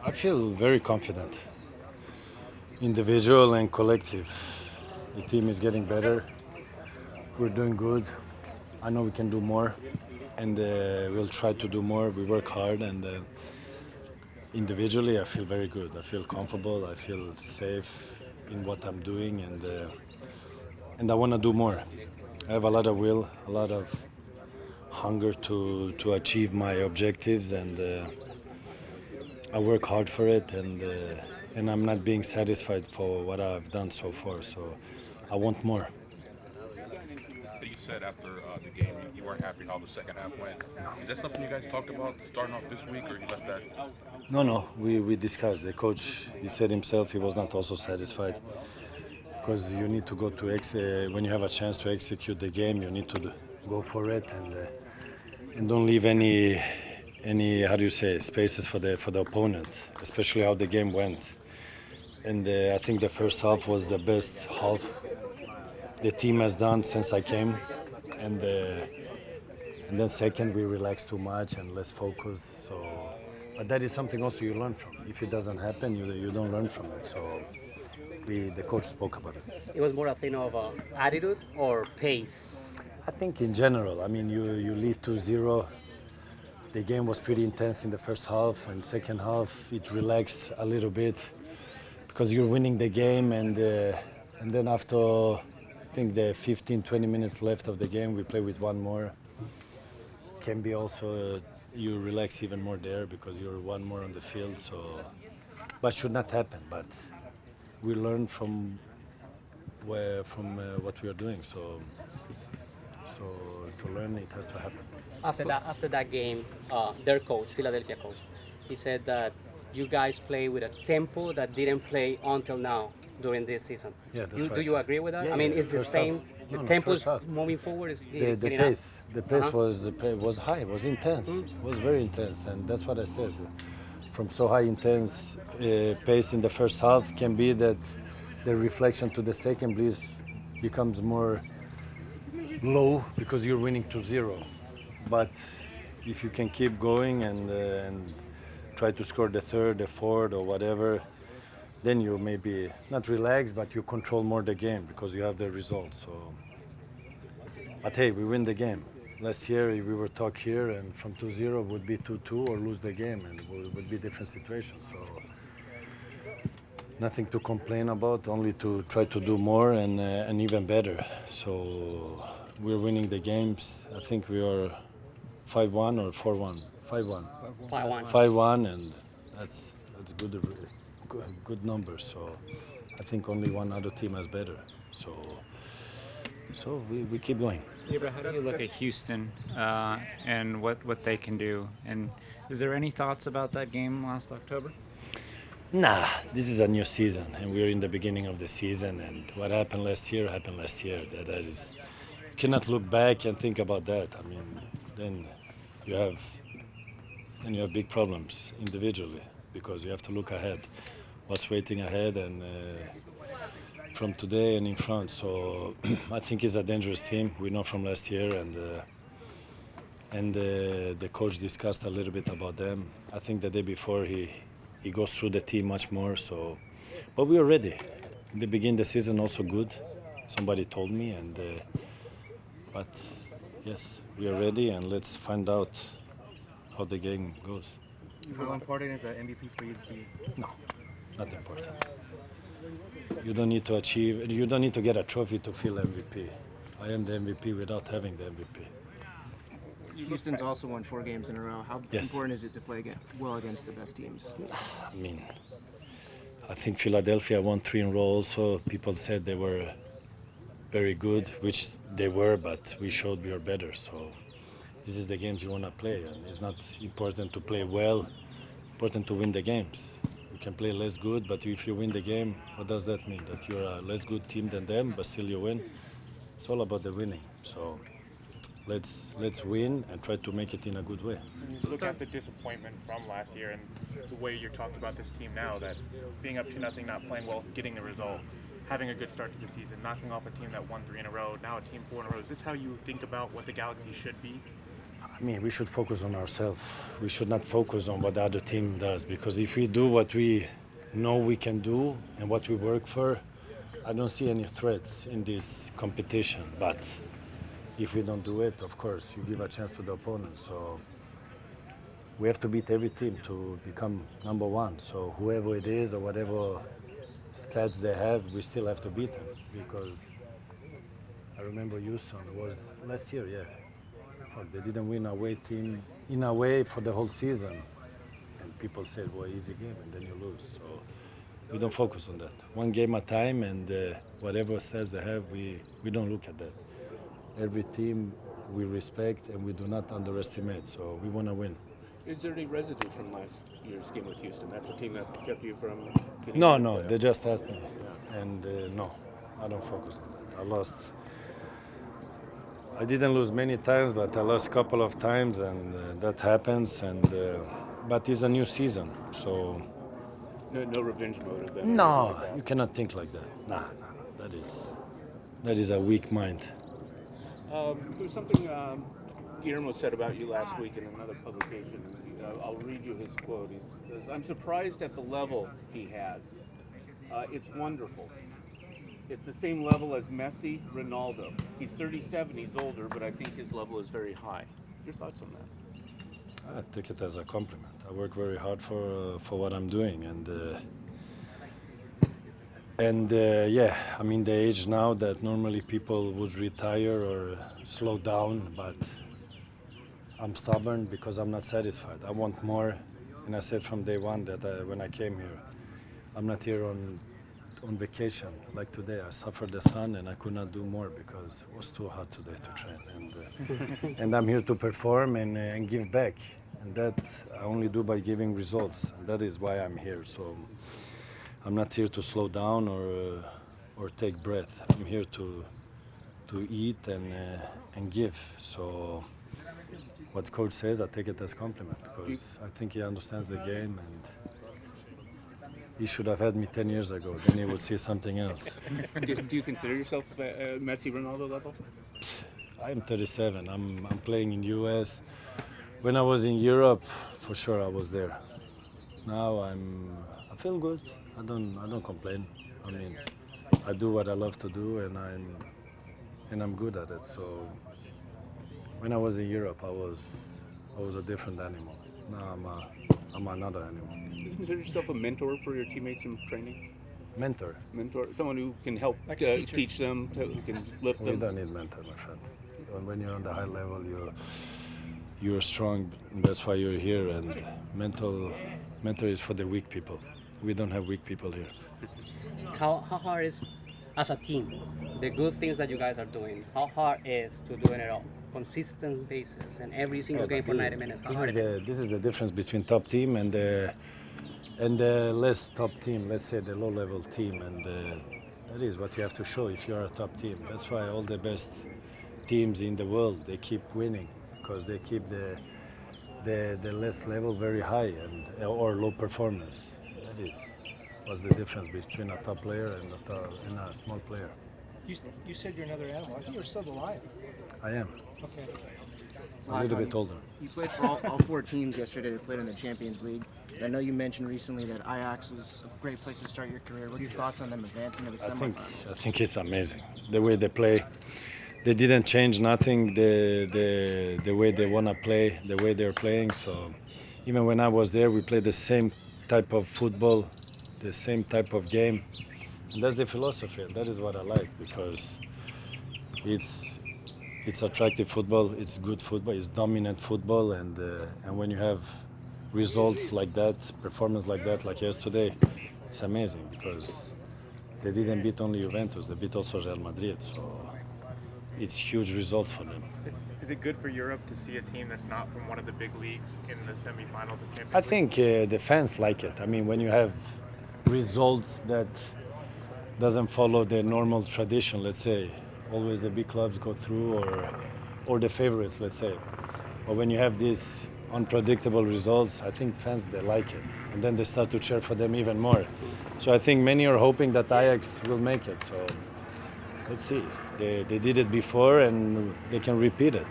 I feel very confident, individual and collective. The team is getting better. We're doing good. I know we can do more, and we'll try to do more. We work hard, and individually, I feel very good. I feel comfortable. I feel safe in what I'm doing, and I want to do more. I have a lot of will, a lot of hunger to achieve my objectives, and I work hard for it, and I'm not being satisfied for what I've done so far. So I want more. But you said after the game you weren't happy how the second half went. Is that something you guys talked about starting off this week, or you left that? No, no, we discussed. The coach, he said himself he was not also satisfied because you need to go to when you have a chance to execute the game, you need to go for it and don't leave any how do you say spaces for the opponent, especially how the game went. And I think the first half was the best half the team has done since I came, and and then second we relaxed too much and less focus. So, but that is something also you learn from. If it doesn't happen, you don't learn from it. So the coach spoke about it. It was more a thing of attitude or pace. I think in general, I mean, you lead 2-0. The game was pretty intense in the first half, and second half it relaxed a little bit because you're winning the game, and then after I think the 15, 20 minutes left of the game, we play with one more. Can be also you relax even more there because you're one more on the field. So, but should not happen. But we learn from what we are doing. So to learn, it has to happen. After that game, their coach, Philadelphia coach, he said that you guys play with a tempo that didn't play until now during this season. Yeah, that's You, what do I you said. agree with that? Yeah, I mean, yeah, is the first same? half. The No, no, tempo first half. moving forward is The getting up? pace Uh-huh. was high, was intense, was very intense, and that's what I said. From so high intense pace in the first half can be that the reflection to the second please becomes more low because you're winning 2-0. But if you can keep going and try to score the third, the fourth, or whatever, then you maybe not relax, but you control more the game because you have the result. So, but hey, we win the game. Last year we were talk here, and from 2-0 would be 2-2 or lose the game, and it would be different situation. So nothing to complain about, only to try to do more and even better. So we're winning the games. I think we are 5-1 or 4-1. 5-1. 5-1. 5-1, and that's good number. So I think only one other team has better. So we keep going. Ibra, how do you look at Houston and what they can do? And is there any thoughts about that game last October? Nah, this is a new season, and we're in the beginning of the season. And what happened last year happened last year. That is, you cannot look back and think about that. I mean, then you have big problems individually because you have to look ahead, what's waiting ahead, and from today and in front. So I think it's a dangerous team. We know from last year, and the coach discussed a little bit about them. I think the day before he goes through the team much more. So, but we are ready. In the beginning, the season also good. Somebody told me, and but yes, we are ready, and let's find out how the game goes. How important is the MVP for you this year? No, not important. You don't need to achieve. You don't need to get a trophy to feel MVP. I am the MVP without having the MVP. Houston's also won 4 games in a row. How Yes. important is it to play well against the best teams? I mean, I think Philadelphia won 3 in a row also. People said they were very good, which they were, but we showed we are better. So this is the games you want to play, and it's not important to play well, important to win the games. You can play less good, but if you win the game, what does that mean? That you're a less good team than them, but still you win? It's all about the winning. So let's win and try to make it in a good way. Look at the disappointment from last year and the way you're talking about this team now, that being up 2-0, not playing well, getting the result, having a good start to the season, knocking off a team that won 3 in a row, now a team 4 in a row. Is this how you think about what the Galaxy should be? I mean, we should focus on ourselves. We should not focus on what the other team does, because if we do what we know we can do and what we work for, I don't see any threats in this competition. But if we don't do it, of course, you give a chance to the opponent. So we have to beat every team to become number one. So whoever it is or whatever stats they have, we still have to beat them, because I remember Houston was last year, yeah. Fuck, they didn't win away team in a way for the whole season. And people said, well, easy game, and then you lose. So we don't focus on that. One game at a time, and whatever stats they have, we don't look at that. Every team we respect and we do not underestimate, so we want to win. Is there any residue from last year's game with Houston? That's a team that kept you from getting No, to the no, playoffs. they just asked me. And no, I don't focus on that. I lost. I didn't lose many times, but I lost a couple of times, and that happens. But it's a new season, so No revenge motive then? or no, anything like that? you cannot think like that. Nah, that is a weak mind. There was something Guillermo said about you last week in another publication. I'll read you his quote. He says, "I'm surprised at the level he has. It's wonderful. It's the same level as Messi, Ronaldo. He's 37, he's older, but I think his level is very high." Your thoughts on that? I take it as a compliment. I work very hard for what I'm doing, and yeah, I'm in the age now that normally people would retire or slow down, but I'm stubborn because I'm not satisfied. I want more, and I said from day one that when I came here, I'm not here on vacation like today. I suffered the sun and I could not do more because it was too hot today to train, and I'm here to perform and give back, and that I only do by giving results, and that is why I'm here. So I'm not here to slow down or take breath. I'm here to eat and give. So what coach says, I take it as compliment, because I think he understands the game, and he should have had me 10 years ago. Then he would see something else. Do you consider yourself Messi, Ronaldo level? I am 37. I'm playing in US. When I was in Europe, for sure I was there. Now I feel good. I don't complain. I mean, I do what I love to do, and I'm good at it. So when I was in Europe, I was a different animal. Now I'm another animal. Do you consider yourself a mentor for your teammates in training? Mentor. Mentor, someone who can help teach them, who can lift We them. don't need mentor, my friend. When you're on the high level, you're strong. That's why you're here. And mentor is for the weak people. We don't have weak people here. How hard is, as a team, the good things that you guys are doing, how hard is to doing it on consistent basis and every single game for 90 minutes? How hard it is? This is the difference between top team and the less top team. Let's say the low-level team, and that is what you have to show if you're a top team. That's why all the best teams in the world, they keep winning, because they keep the less level very high or low performance. That is what's the difference between a top player and a small player. You said you're another animal. I think you're still the lion. I am Okay. a little bit older. You played for all four teams yesterday that played in the Champions League. I know you mentioned recently that Ajax was a great place to start your career. What are your thoughts on them advancing to the semifinals? I think it's amazing the way they play. They didn't change nothing. The way they wanna play, the way they're playing. So even when I was there, we played the same type of football, the same type of game, and that's the philosophy. And that is what I like, because it's attractive football. It's good football. It's dominant football, and when you have results like that, performance like that, like yesterday, it's amazing, because they didn't beat only Juventus. They beat also Real Madrid. So it's huge results for them. Is it good for Europe to see a team that's not from one of the big leagues in the semifinals of Champions I League? think the fans like it. I mean, when you have results that doesn't follow the normal tradition, let's say, always the big clubs go through, or the favorites, let's say. But when you have these unpredictable results, I think fans, they like it. And then they start to cheer for them even more. So I think many are hoping that Ajax will make it. So let's see. They did it before, and they can repeat it.